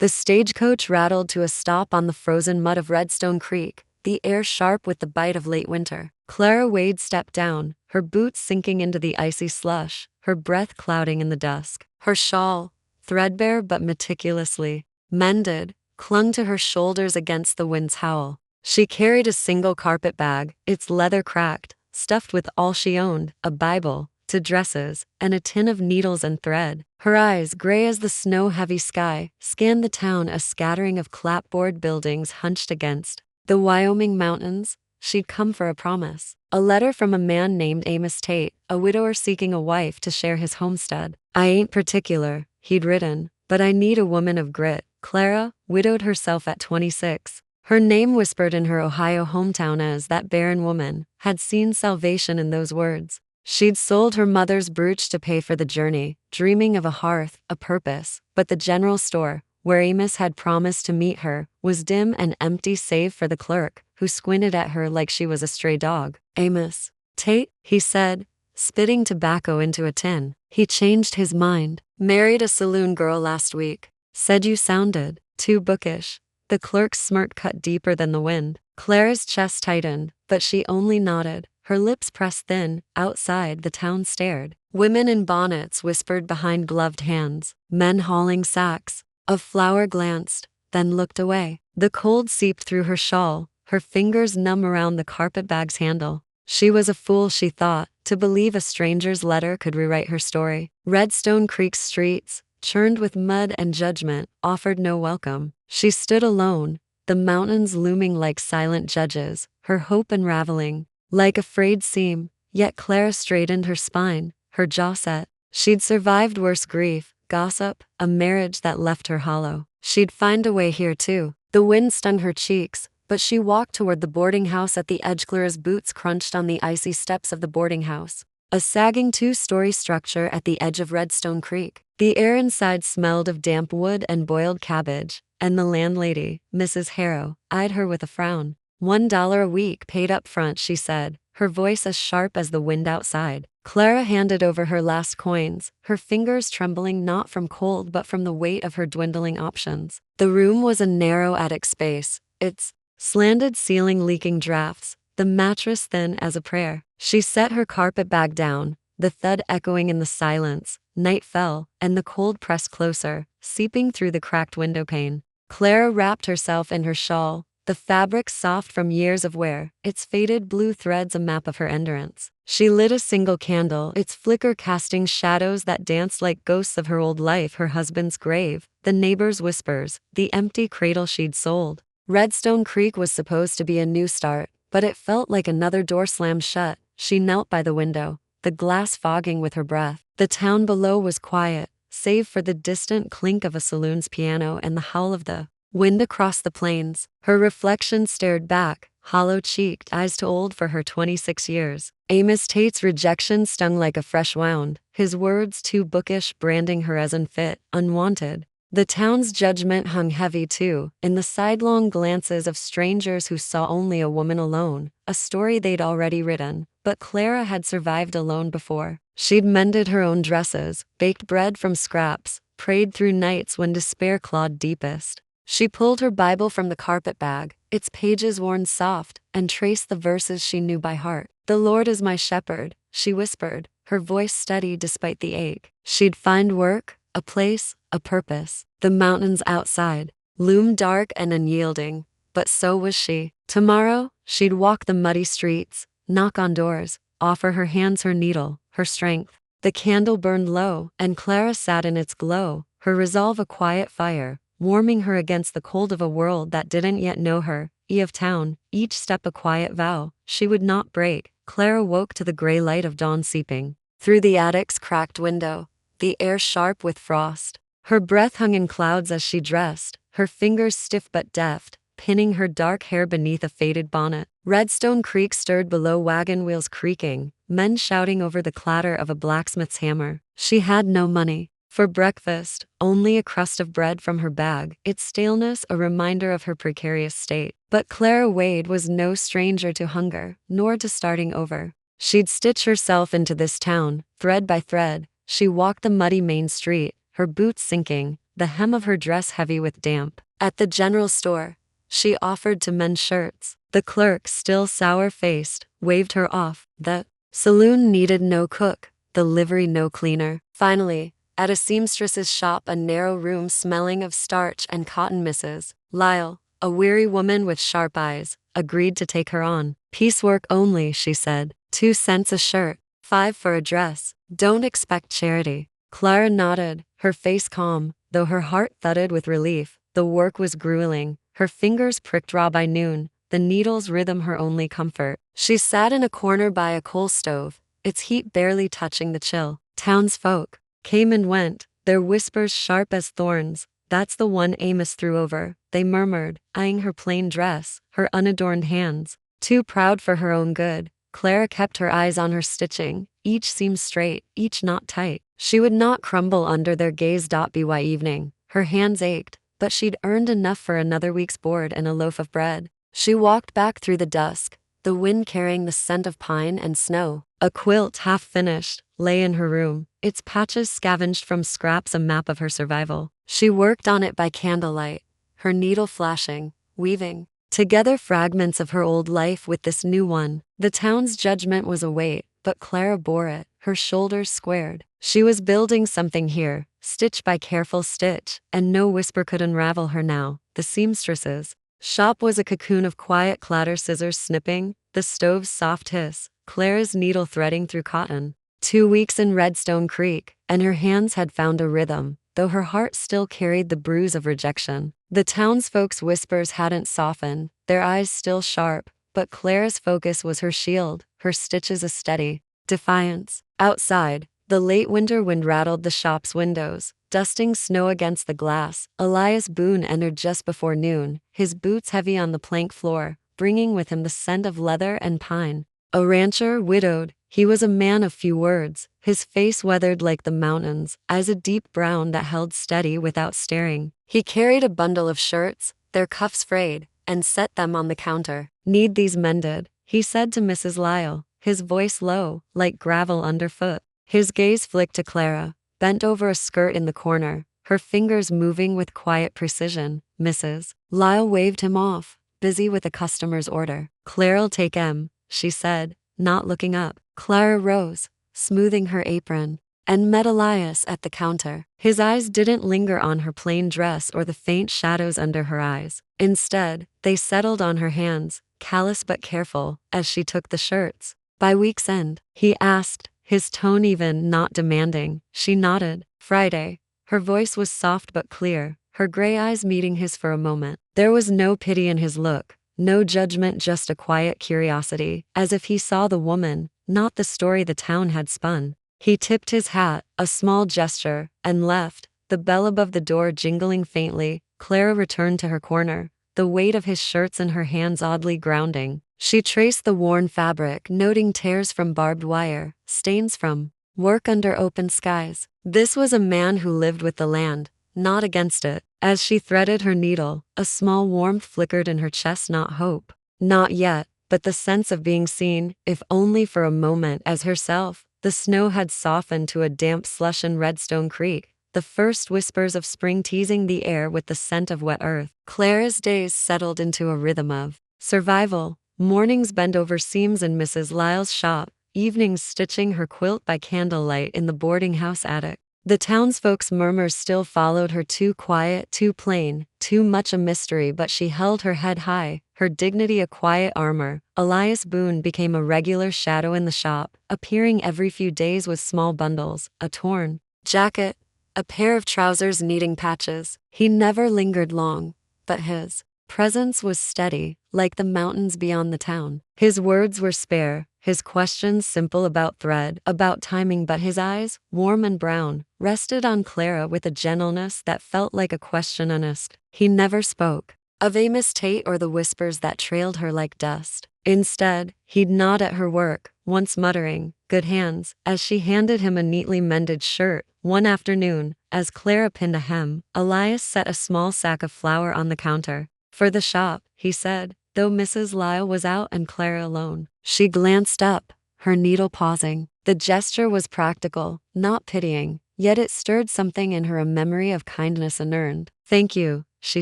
The stagecoach rattled to a stop on the frozen mud of Redstone Creek, the air sharp with the bite of late winter. Clara Wade stepped down, her boots sinking into the icy slush, her breath clouding in the dusk. Her shawl, threadbare but meticulously mended, clung to her shoulders against the wind's howl. She carried a single carpet bag, its leather cracked, stuffed with all she owned, a Bible, two dresses, and a tin of needles and thread. Her eyes, gray as the snow-heavy sky, scanned the town, a scattering of clapboard buildings hunched against the Wyoming mountains. She'd come for a promise. A letter from a man named Amos Tate, a widower seeking a wife to share his homestead. "I ain't particular," he'd written, "but I need a woman of grit." Clara, widowed herself at 26, her name whispered in her Ohio hometown as that barren woman, had seen salvation in those words. She'd sold her mother's brooch to pay for the journey, dreaming of a hearth, a purpose, but the general store, where Amos had promised to meet her, was dim and empty save for the clerk, who squinted at her like she was a stray dog. "Amos Tate," he said, spitting tobacco into a tin. "He changed his mind. Married a saloon girl last week. Said you sounded too bookish." The clerk's smirk cut deeper than the wind. Clara's chest tightened, but she only nodded, her lips pressed thin. Outside, the town stared. Women in bonnets whispered behind gloved hands. Men hauling sacks of flour glanced, then looked away. The cold seeped through her shawl, her fingers numb around the carpetbag's handle. She was a fool, she thought, to believe a stranger's letter could rewrite her story. Redstone Creek's streets, churned with mud and judgment, offered no welcome. She stood alone, the mountains looming like silent judges, her hope unraveling like a frayed seam. Yet Clara straightened her spine, her jaw set. She'd survived worse grief, gossip, a marriage that left her hollow. She'd find a way here too. The wind stung her cheeks, but she walked toward the boarding house at the edge. Clara's boots crunched on the icy steps of the boarding house, a sagging two-story structure at the edge of Redstone Creek. The air inside smelled of damp wood and boiled cabbage, and the landlady, Mrs. Harrow, eyed her with a frown. $1 a week paid up front, she said, her voice as sharp as the wind outside. Clara handed over her last coins, her fingers trembling not from cold but from the weight of her dwindling options. The room was a narrow attic space, its slanted ceiling leaking drafts, the mattress thin as a prayer. She set her carpet bag down, the thud echoing in the silence. Night fell, and the cold pressed closer, seeping through the cracked window pane. Clara wrapped herself in her shawl, the fabric soft from years of wear, its faded blue threads a map of her endurance. She lit a single candle, its flicker casting shadows that danced like ghosts of her old life, her husband's grave, the neighbors' whispers, the empty cradle she'd sold. Redstone Creek was supposed to be a new start, but it felt like another door slammed shut. She knelt by the window, the glass fogging with her breath. The town below was quiet, save for the distant clink of a saloon's piano and the howl of the wind across the plains. Her reflection stared back, hollow-cheeked, eyes too old for her 26 years. Amos Tate's rejection stung like a fresh wound, his words too bookish, branding her as unfit, unwanted. The town's judgment hung heavy too, in the sidelong glances of strangers who saw only a woman alone, a story they'd already written. But Clara had survived alone before. She'd mended her own dresses, baked bread from scraps, prayed through nights when despair clawed deepest. She pulled her Bible from the carpet bag, its pages worn soft, and traced the verses she knew by heart. "The Lord is my shepherd," she whispered, her voice steady despite the ache. She'd find work, a place, a purpose. The mountains outside loomed dark and unyielding, but so was she. Tomorrow, she'd walk the muddy streets, knock on doors, offer her hands her needle, her strength. The candle burned low, and Clara sat in its glow, her resolve a quiet fire, warming her against the cold of a world that didn't yet know her. Of town, each step a quiet vow, she would not break. Clara woke to the gray light of dawn seeping through the attic's cracked window, the air sharp with frost. Her breath hung in clouds as she dressed, her fingers stiff but deft, pinning her dark hair beneath a faded bonnet. Redstone Creek stirred below, wagon wheels creaking, men shouting over the clatter of a blacksmith's hammer. She had no money. For breakfast, only a crust of bread from her bag, its staleness a reminder of her precarious state. But Clara Wade was no stranger to hunger, nor to starting over. She'd stitch herself into this town, thread by thread. She walked the muddy main street, her boots sinking, the hem of her dress heavy with damp. At the general store, she offered to mend shirts. The clerk, still sour-faced, waved her off. The saloon needed no cook, the livery no cleaner. Finally, at a seamstress's shop, a narrow room smelling of starch and cotton, Mrs. Lyle, a weary woman with sharp eyes, agreed to take her on. Piecework only, she said. 2 cents a shirt, 5 for a dress. Don't expect charity. Clara nodded, her face calm, though her heart thudded with relief. The work was grueling, her fingers pricked raw by noon, the needle's rhythm her only comfort. She sat in a corner by a coal stove, its heat barely touching the chill. Townsfolk came and went, their whispers sharp as thorns. That's the one Amos threw over, they murmured, eyeing her plain dress, her unadorned hands. Too proud for her own good, Clara kept her eyes on her stitching. Each seam straight, each knot tight. She would not crumble under their gaze. By evening, her hands ached, but she'd earned enough for another week's board and a loaf of bread. She walked back through the dusk, the wind carrying the scent of pine and snow. A quilt, half finished, lay in her room, its patches scavenged from scraps, a map of her survival. She worked on it by candlelight, her needle flashing, weaving together fragments of her old life with this new one. The town's judgment was a weight, but Clara bore it, her shoulders squared. She was building something here, stitch by careful stitch, and no whisper could unravel her now. The seamstress's shop was a cocoon of quiet clatter, scissors snipping, the stove's soft hiss, Clara's needle threading through cotton. 2 weeks in Redstone Creek, and her hands had found a rhythm, though her heart still carried the bruise of rejection. The townsfolk's whispers hadn't softened, their eyes still sharp, but Clara's focus was her shield, her stitches a steady defiance. Outside, the late winter wind rattled the shop's windows, dusting snow against the glass. Elias Boone entered just before noon, his boots heavy on the plank floor, bringing with him the scent of leather and pine. A rancher, widowed, he was a man of few words, his face weathered like the mountains, eyes a deep brown that held steady without staring. He carried a bundle of shirts, their cuffs frayed, and set them on the counter. Need these mended, he said to Mrs. Lyle, his voice low, like gravel underfoot. His gaze flicked to Clara, bent over a skirt in the corner, her fingers moving with quiet precision. Mrs. Lyle waved him off, busy with a customer's order. "Clara'll take 'em," she said, not looking up. Clara rose, smoothing her apron, and met Elias at the counter. His eyes didn't linger on her plain dress or the faint shadows under her eyes. Instead, they settled on her hands, callous but careful, as she took the shirts. "By week's end?" he asked, his tone even, not demanding. She nodded. "Friday." Her voice was soft but clear, her gray eyes meeting his for a moment. There was no pity in his look, no judgment, just a quiet curiosity, as if he saw the woman, not the story the town had spun. He tipped his hat, a small gesture, and left, the bell above the door jingling faintly. Clara returned to her corner, the weight of his shirts in her hands oddly grounding. She traced the worn fabric, noting tears from barbed wire, stains from work under open skies. This was a man who lived with the land, not against it. As she threaded her needle, a small warmth flickered in her chest, not hope, not yet, but the sense of being seen, if only for a moment, as herself. The snow had softened to a damp slush in Redstone Creek, the first whispers of spring teasing the air with the scent of wet earth. Clara's days settled into a rhythm of survival. Mornings bent over seams in Mrs. Lyle's shop, evenings stitching her quilt by candlelight in the boarding house attic. The townsfolk's murmurs still followed her, too quiet, too plain, too much a mystery, but she held her head high, her dignity a quiet armor. Elias Boone became a regular shadow in the shop, appearing every few days with small bundles, a torn jacket, a pair of trousers needing patches. He never lingered long, but his presence was steady, like the mountains beyond the town. His words were spare, his questions simple, about thread, about timing, but his eyes, warm and brown, rested on Clara with a gentleness that felt like a question unasked. He never spoke of Amos Tate or the whispers that trailed her like dust. Instead, he'd nod at her work, once muttering, "Good hands," as she handed him a neatly mended shirt. One afternoon, as Clara pinned a hem, Elias set a small sack of flour on the counter. "For the shop," he said, though Mrs. Lyle was out and Clara alone. She glanced up, her needle pausing. The gesture was practical, not pitying. yet it stirred something in her, a memory of kindness unearned. "Thank you," she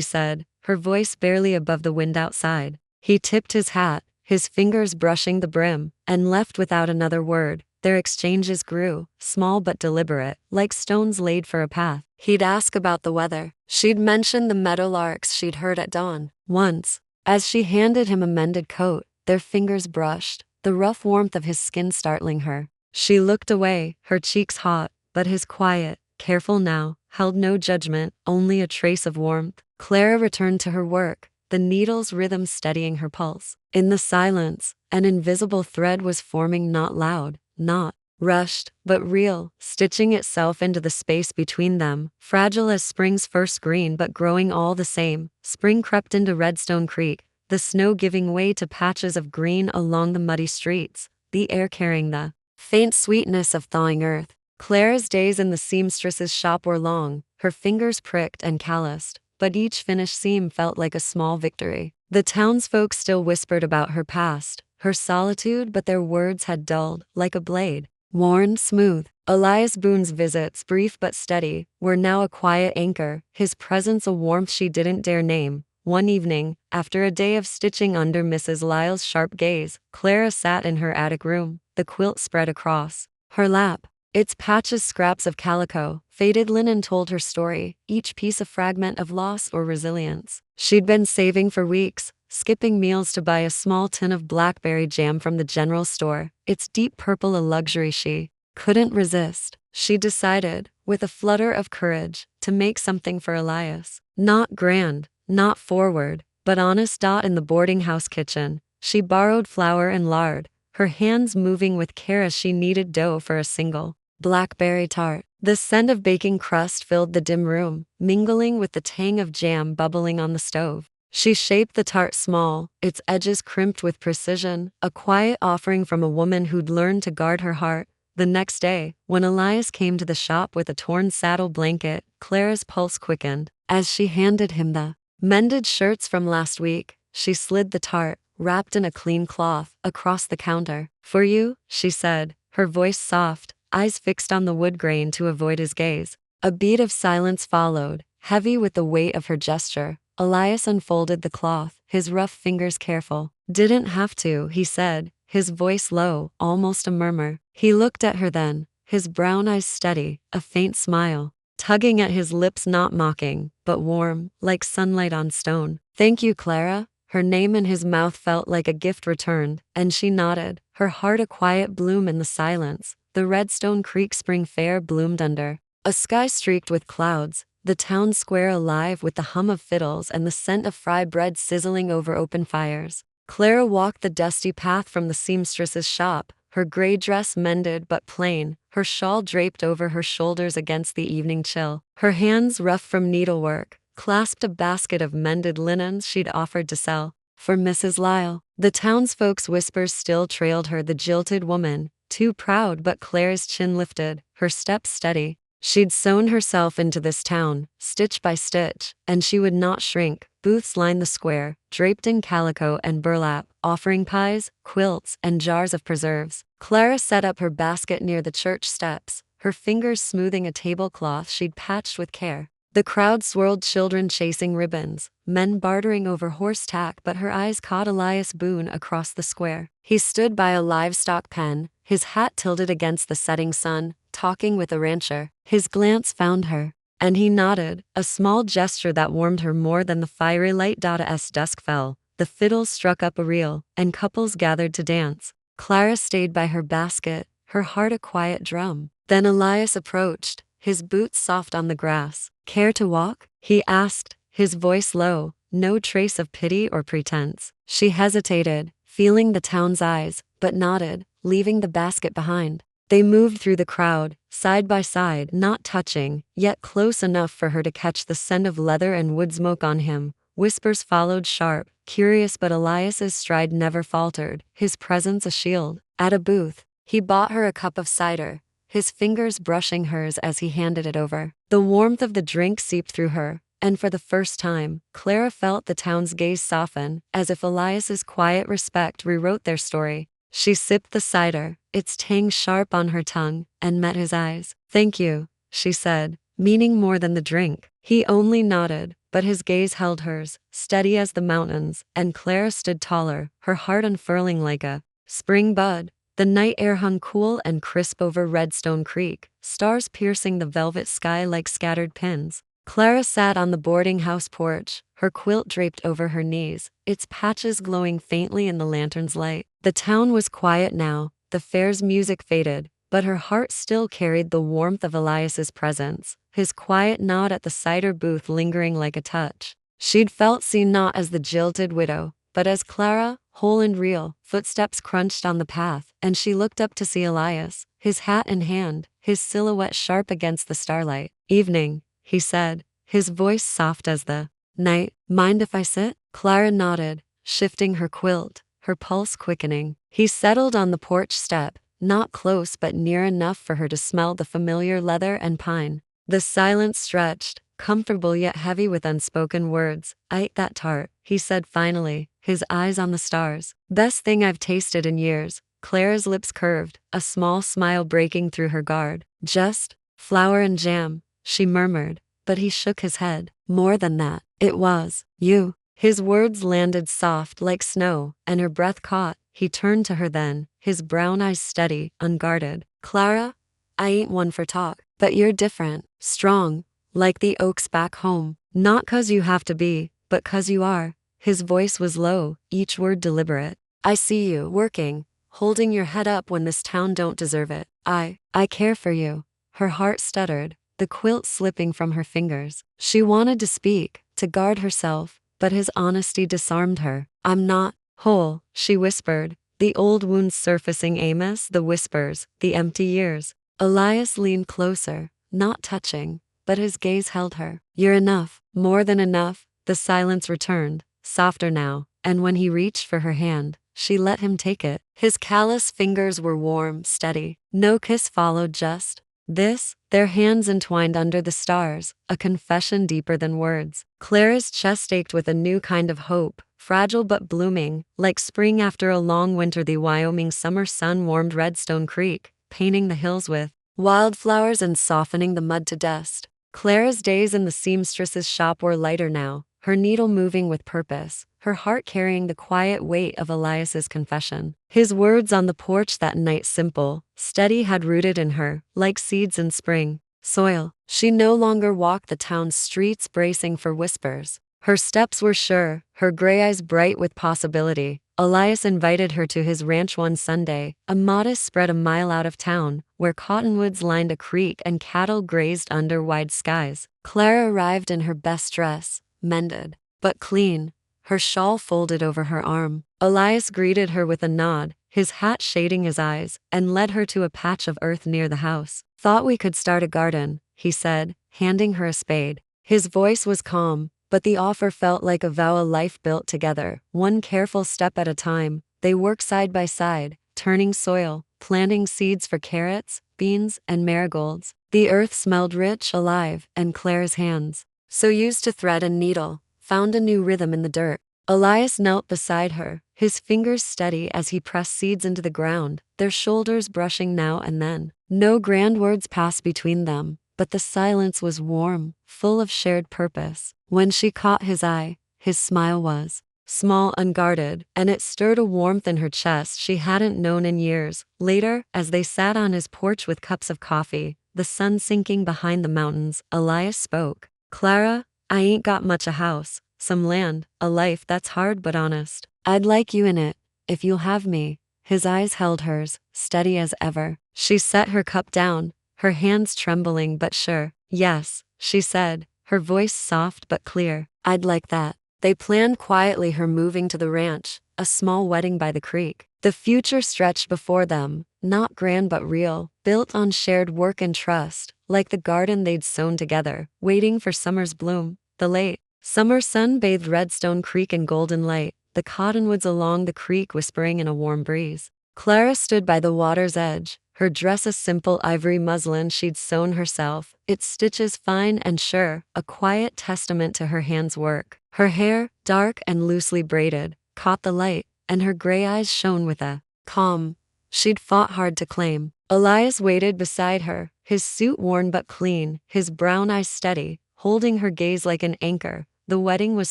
said, her voice barely above the wind outside. He tipped his hat, his fingers brushing the brim, and left without another word. Their exchanges grew, small but deliberate, like stones laid for a path. He'd ask about the weather. She'd mention the meadowlarks she'd heard at dawn. Once, as she handed him a mended coat, their fingers brushed, the rough warmth of his skin startling her. She looked away, her cheeks hot, but his quiet, careful now, held no judgment, only a trace of warmth. Clara returned to her work, the needle's rhythm steadying her pulse. In the silence, an invisible thread was forming, not loud, not rushed, but real, stitching itself into the space between them, fragile as spring's first green but growing all the same. Spring crept into Redstone Creek, the snow giving way to patches of green along the muddy streets, the air carrying the faint sweetness of thawing earth. Clara's days in the seamstress's shop were long, her fingers pricked and calloused, but each finished seam felt like a small victory. The townsfolk still whispered about her past, her solitude, but their words had dulled, like a blade, worn smooth. Elias Boone's visits, brief but steady, were now a quiet anchor, his presence a warmth she didn't dare name. One evening, after a day of stitching under Mrs. Lyle's sharp gaze, Clara sat in her attic room, the quilt spread across her lap. Its patches, scraps of calico, faded linen told her story, each piece a fragment of loss or resilience. She'd been saving for weeks, skipping meals to buy a small tin of blackberry jam from the general store, its deep purple a luxury she couldn't resist. She decided, with a flutter of courage, to make something for Elias. Not grand, not forward, but honest. In the boarding house kitchen, she borrowed flour and lard, her hands moving with care as she kneaded dough for a single blackberry tart. The scent of baking crust filled the dim room, mingling with the tang of jam bubbling on the stove. She shaped the tart small, its edges crimped with precision, a quiet offering from a woman who'd learned to guard her heart. The next day, when Elias came to the shop with a torn saddle blanket, Clara's pulse quickened. As she handed him the mended shirts from last week, she slid the tart, wrapped in a clean cloth, across the counter. "For you," she said, her voice soft, eyes fixed on the wood grain to avoid his gaze. A beat of silence followed, heavy with the weight of her gesture. Elias unfolded the cloth, his rough fingers careful. "Didn't have to," he said, his voice low, almost a murmur. He looked at her then, his brown eyes steady, a faint smile tugging at his lips, not mocking, but warm, like sunlight on stone. "Thank you, Clara." Her name in his mouth felt like a gift returned, and she nodded, her heart a quiet bloom in the silence. The Redstone Creek spring fair bloomed under a sky streaked with clouds, the town square alive with the hum of fiddles and the scent of fry bread sizzling over open fires. Clara walked the dusty path from the seamstress's shop, her gray dress mended but plain, her shawl draped over her shoulders against the evening chill. Her hands, rough from needlework, clasped a basket of mended linens she'd offered to sell for Mrs. Lyle. The townsfolk's whispers still trailed her, the jilted woman, too proud, but Clara's chin lifted, her steps steady. She'd sewn herself into this town, stitch by stitch, and she would not shrink. Booths lined the square, draped in calico and burlap, offering pies, quilts, and jars of preserves. Clara set up her basket near the church steps, her fingers smoothing a tablecloth she'd patched with care. The crowd swirled, children chasing ribbons, men bartering over horse tack, but her eyes caught Elias Boone across the square. He stood by a livestock pen, his hat tilted against the setting sun, talking with a rancher. His glance found her, and he nodded, a small gesture that warmed her more than the fiery light. As dusk fell, the fiddles struck up a reel, and couples gathered to dance. Clara stayed by her basket, her heart a quiet drum. Then Elias approached, his boots soft on the grass. "Care to walk?" he asked, his voice low, no trace of pity or pretense. She hesitated, feeling the town's eyes, but nodded, leaving the basket behind. They moved through the crowd, side by side, not touching, yet close enough for her to catch the scent of leather and wood smoke on him. Whispers followed, sharp, curious, but Elias's stride never faltered, his presence a shield. At a booth, he bought her a cup of cider, his fingers brushing hers as he handed it over. The warmth of the drink seeped through her, and for the first time, Clara felt the town's gaze soften, as if Elias's quiet respect rewrote their story. She sipped the cider, its tang sharp on her tongue, and met his eyes. "Thank you," she said, meaning more than the drink. He only nodded, but his gaze held hers, steady as the mountains, and Clara stood taller, her heart unfurling like a spring bud. The night air hung cool and crisp over Redstone Creek, stars piercing the velvet sky like scattered pins. Clara sat on the boarding house porch, her quilt draped over her knees, its patches glowing faintly in the lantern's light. The town was quiet now, the fair's music faded, but her heart still carried the warmth of Elias's presence, his quiet nod at the cider booth lingering like a touch. She'd felt seen not as the jilted widow, but as Clara, whole and real. Footsteps crunched on the path, and she looked up to see Elias, his hat in hand, his silhouette sharp against the starlight. "Evening," he said, his voice soft as the night. "Mind if I sit?" Clara nodded, shifting her quilt, her pulse quickening. He settled on the porch step, not close but near enough for her to smell the familiar leather and pine. The silence stretched, comfortable yet heavy with unspoken words. "I ate that tart," he said finally, his eyes on the stars. "Best thing I've tasted in years." Clara's lips curved, a small smile breaking through her guard. "Just flour and jam," she murmured, but he shook his head. "More than that. It was you." His words landed soft like snow, and her breath caught. He turned to her then, his brown eyes steady, unguarded. "Clara, I ain't one for talk, but you're different, strong, like the oaks back home. Not 'cause you have to be, but 'cause you are." His voice was low, each word deliberate. "I see you, working, holding your head up when this town don't deserve it. I care for you." Her heart stuttered, the quilt slipping from her fingers. She wanted to speak, to guard herself, but his honesty disarmed her. "I'm not whole," she whispered, the old wounds surfacing. Amos, the whispers, the empty years. Elias leaned closer, not touching, but his gaze held her. "You're enough, more than enough." The silence returned, softer now, and when he reached for her hand, she let him take it. His callous fingers were warm, steady. No kiss followed, just this, their hands entwined under the stars, a confession deeper than words. Clara's chest ached with a new kind of hope, fragile but blooming, like spring after a long winter. The Wyoming summer sun warmed Redstone Creek, painting the hills with wildflowers and softening the mud to dust. Clara's days in the seamstress's shop were lighter now, her needle moving with purpose, her heart carrying the quiet weight of Elias's confession. His words on the porch that night, simple, steady, had rooted in her, like seeds in spring soil. She no longer walked the town's streets bracing for whispers. Her steps were sure, her gray eyes bright with possibility. Elias invited her to his ranch one Sunday, a modest spread a mile out of town, where cottonwoods lined a creek and cattle grazed under wide skies. Clara arrived in her best dress, mended, but clean, her shawl folded over her arm. Elias greeted her with a nod, his hat shading his eyes, and led her to a patch of earth near the house. "Thought we could start a garden," he said, handing her a spade. His voice was calm, but the offer felt like a vow, a life built together, one careful step at a time. They worked side by side, turning soil, planting seeds for carrots, beans, and marigolds. The earth smelled rich, alive, and Clara's hands, so used to thread and needle, found a new rhythm in the dirt. Elias knelt beside her, his fingers steady as he pressed seeds into the ground, their shoulders brushing now and then. No grand words passed between them, but the silence was warm, full of shared purpose. When she caught his eye, his smile was small, unguarded, and it stirred a warmth in her chest she hadn't known in years. Later, as they sat on his porch with cups of coffee, the sun sinking behind the mountains, Elias spoke. "Clara, I ain't got much a house, some land, a life that's hard but honest. I'd like you in it, if you'll have me." His eyes held hers, steady as ever. She set her cup down, her hands trembling but sure. "Yes," she said, her voice soft but clear. "I'd like that." They planned quietly her moving to the ranch, a small wedding by the creek. The future stretched before them, not grand but real, built on shared work and trust, like the garden they'd sown together, waiting for summer's bloom. The late summer sun bathed Redstone Creek in golden light, the cottonwoods along the creek whispering in a warm breeze. Clara stood by the water's edge, her dress a simple ivory muslin she'd sewn herself, its stitches fine and sure, a quiet testament to her hands' work. Her hair, dark and loosely braided, caught the light, and her gray eyes shone with a calm she'd fought hard to claim. Elias waited beside her, his suit worn but clean, his brown eyes steady, holding her gaze like an anchor. The wedding was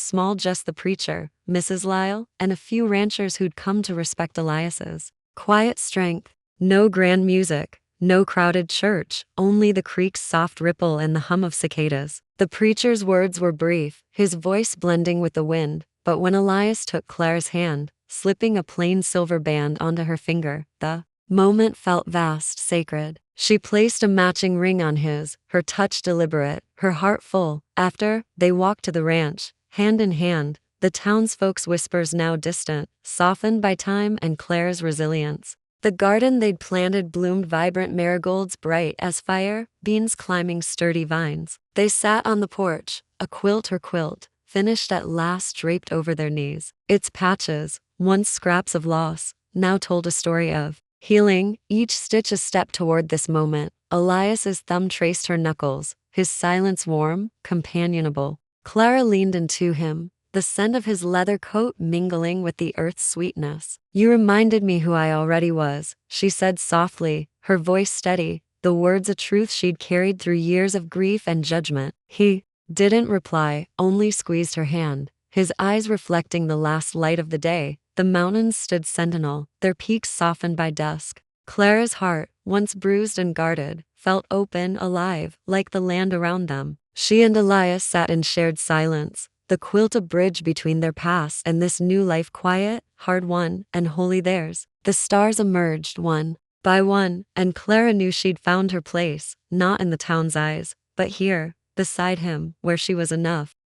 small, just the preacher, Mrs. Lyle, and a few ranchers who'd come to respect Elias's quiet strength. No grand music, no crowded church, only the creek's soft ripple and the hum of cicadas. The preacher's words were brief, his voice blending with the wind, but when Elias took Clara's hand, slipping a plain silver band onto her finger, the moment felt vast, sacred. She placed a matching ring on his, her touch deliberate, her heart full. After, they walked to the ranch, hand in hand, the townsfolk's whispers now distant, softened by time and Clara's resilience. The garden they'd planted bloomed vibrant marigolds bright as fire, beans climbing sturdy vines. They sat on the porch, a quilt her quilt, finished at last draped over their knees. Its patches, once scraps of loss, now told a story of healing, each stitch a step toward this moment. Elias's thumb traced her knuckles, his silence warm, companionable. Clara leaned into him, the scent of his leather coat mingling with the earth's sweetness. "You reminded me who I already was," she said softly, her voice steady, the words a truth she'd carried through years of grief and judgment. He didn't reply, only squeezed her hand, his eyes reflecting the last light of the day. The mountains stood sentinel, their peaks softened by dusk. Clara's heart, once bruised and guarded, felt open, alive, like the land around them. She and Elias sat in shared silence, the quilt a bridge between their past and this new life, quiet, hard-won, and wholly theirs. The stars emerged one by one, and Clara knew she'd found her place, not in the town's eyes, but here, beside him, where she was enough.